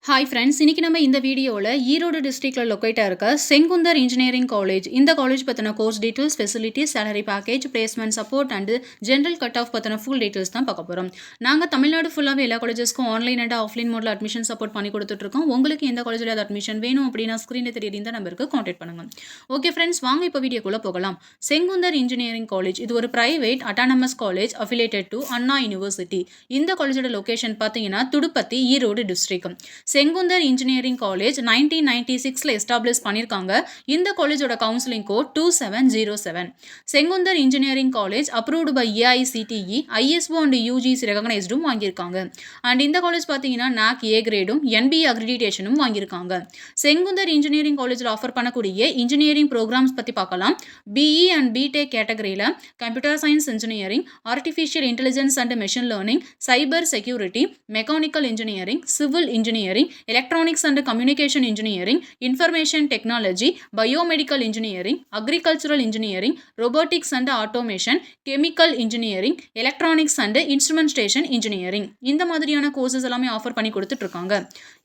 Hi friends, இன்னைக்கு நம்ம இந்த வீடியோவில் ஈரோடு டிஸ்ட்ரிக்டில் லொக்கேட்டாக இருக்க செங்குந்தர் இன்ஜினியரிங் காலேஜ் இந்த காலேஜ் பற்றின course details, facilities, salary package, placement support and general cut off பற்றின ஃபுல் டீட்டெயில்ஸ் தான் பார்க்க போகிறோம். நாங்கள் தமிழ்நாடு ஃபுல்லாகவே எல்லா காலேஜஸ்க்கும் ஆன்லைன் அண்ட் ஆஃப்லைன் மோடில் அட்மிஷன் சப்போர்ட் பண்ணி கொடுத்துட்ருக்கோம். உங்களுக்கு எந்த காலேஜில் அது அட்மிஷன் வேணும் அப்படின்னா ஸ்க்ரீனில் தெரியுது இந்த நம்பருக்கு கான்டாக்ட் பண்ணுங்கள். ஓகே ஃப்ரெண்ட்ஸ், வாங்க இப்போ வீடியோக்குள்ளே போகலாம். செங்குந்தர் இன்ஜினியரிங் காலேஜ் இது ஒரு private autonomous college affiliated to Anna university. இந்த காலேஜோட லொக்கேஷன் பார்த்தீங்கன்னா Thuduppathi, Erode district. Sengunthar engineering college 1996 establish பண்ணியிருக்காங்க. இந்த காலேஜோட கவுன்சிலிங் கோட் 2707. செங்குந்தர் இன்ஜினியரிங் காலேஜ் approved by AICTE, ISO and UGC ரெகனைஸ்டும் வாங்கியிருக்காங்க. அண்ட் இந்த காலேஜ் பார்த்தீங்கன்னா NAC A கிரேடும் NBA அக்ரிடிடேஷனும் வாங்கியிருக்காங்க. செங்குந்தர் இன்ஜினியரிங் காலேஜில் ஆஃபர் பண்ணக்கூடிய இன்ஜினியரிங் ப்ரோக்ராம்ஸ் பற்றி பார்க்கலாம். பிஇ அண்ட் பிடெக் கேட்டகரியில் computer science engineering, artificial intelligence and machine learning, cyber security, mechanical engineering, civil engineering, electronics and communication engineering, information technology, biomedical engineering, agricultural engineering, robotics and automation, chemical engineering, electronics and instrumentation engineering இந்த மாதிரியான courses எல்லாமே offer பண்ணி கொடுத்துட்டு இருக்காங்க.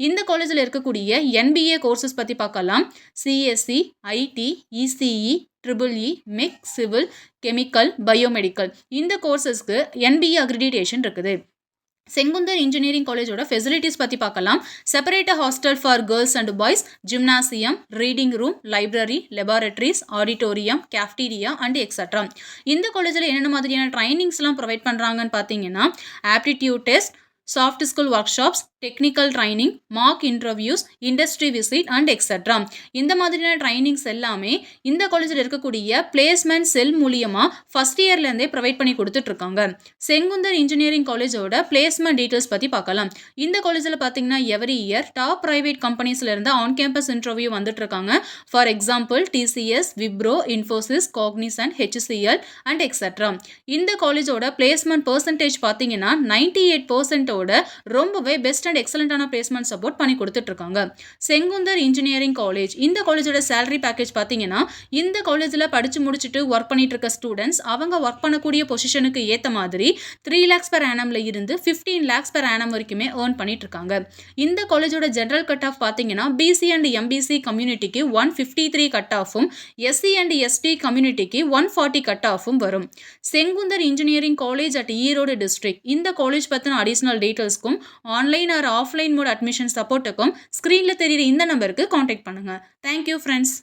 இந்த காலேஜில் இருக்கக்கூடிய NBA courses பற்றி பார்க்கலாம். CSE, IT, ECE, EEE, MEC, civil, chemical, biomedical இந்த கோர்சஸ்க்கு NBA அக்ரிடிடேஷன் இருக்குது. செங்குந்தர் இன்ஜினியரிங் காலேஜோட ஃபெசிலிட்டிஸ் பற்றி பார்க்கலாம். Separate hostel for girls and boys, gymnasium, reading room, library, laboratories, auditorium, cafeteria and extra. இந்த காலேஜில் என்னென்ன மாதிரியான ட்ரைனிங்ஸ்லாம் ப்ரொவைட் பண்ணுறாங்கன்னு பார்த்தீங்கன்னா aptitude test, soft skill work shops, technical training, mark interviews, industry visit and extra. இந்த மாதிரியான ட்ரைனிங்ஸ் எல்லாமே இந்த காலேஜில் இருக்கக்கூடிய பிளேஸ்மெண்ட் செல் மூலியமாக ஃபஸ்ட் இயர்லேருந்தே ப்ரொவைட் பண்ணி கொடுத்துட்ருக்காங்க. செங்குந்தர் இன்ஜினியரிங் காலேஜோட பிளேஸ்மெண்ட் டீட்டெயில்ஸ் பற்றி பார்க்கலாம். இந்த காலேஜில் பார்த்தீங்கன்னா எவ்ரி இயர் டாப் ப்ரைவேட் கம்பெனிஸ்லேருந்து ஆன் கேம்பஸ் இன்டர்வியூ வந்துட்டுருக்காங்க. For example TCS, Wipro, Infosys, Cognizant, HCL and extra. இந்த காலேஜோட பிளேஸ்மெண்ட் பர்சன்டேஜ் பார்த்தீங்கன்னா 98% ரொம்பவே பெஸ்ட் அண்ட் எக்ஸலண்டான பிளேஸ்மெண்ட் சப்போர்ட் பண்ணி கொடுத்துட்டு இருக்காங்க. செங்குந்தர் இன்ஜினியரிங் காலேஜ் இந்த காலேஜோட சேலரி பேக்கேஜ் பார்த்தீங்கன்னா இந்த காலேஜில் படித்து முடிச்சுட்டு ஒர்க் பண்ணிட்டு இருக்க ஸ்டூடெண்ட்ஸ் அவங்க ஒர்க் பண்ணக்கூடிய பொசிஷனுக்கு ஏற்ற மாதிரி 3 lakhs per annumல இருந்து 15 lakhs per annum வரைக்குமே ஏர்ன் பண்ணிட்டு இருக்காங்க. இந்த காலேஜோட ஜெனரல் கட் ஆஃப் பார்த்தீங்கன்னா BC அண்ட் MBC கம்யூனிட்டிக்கு 153 கட் ஆஃபும், SC அண்ட் ST கம்யூனிட்டிக்கு 140 கட் ஆஃபும் வரும். Sengunthar engineering college at Erode district இந்த காலேஜ் பற்றின அடிஷனல் டீட்டெயில்ஸ்க்கும் online or offline mode admission சப்போர்ட்டுக்கும் ஸ்க்ரீனில் தெரியுற இந்த நம்பருக்கு கான்டாக்ட் பண்ணுங்கள். Thank you friends.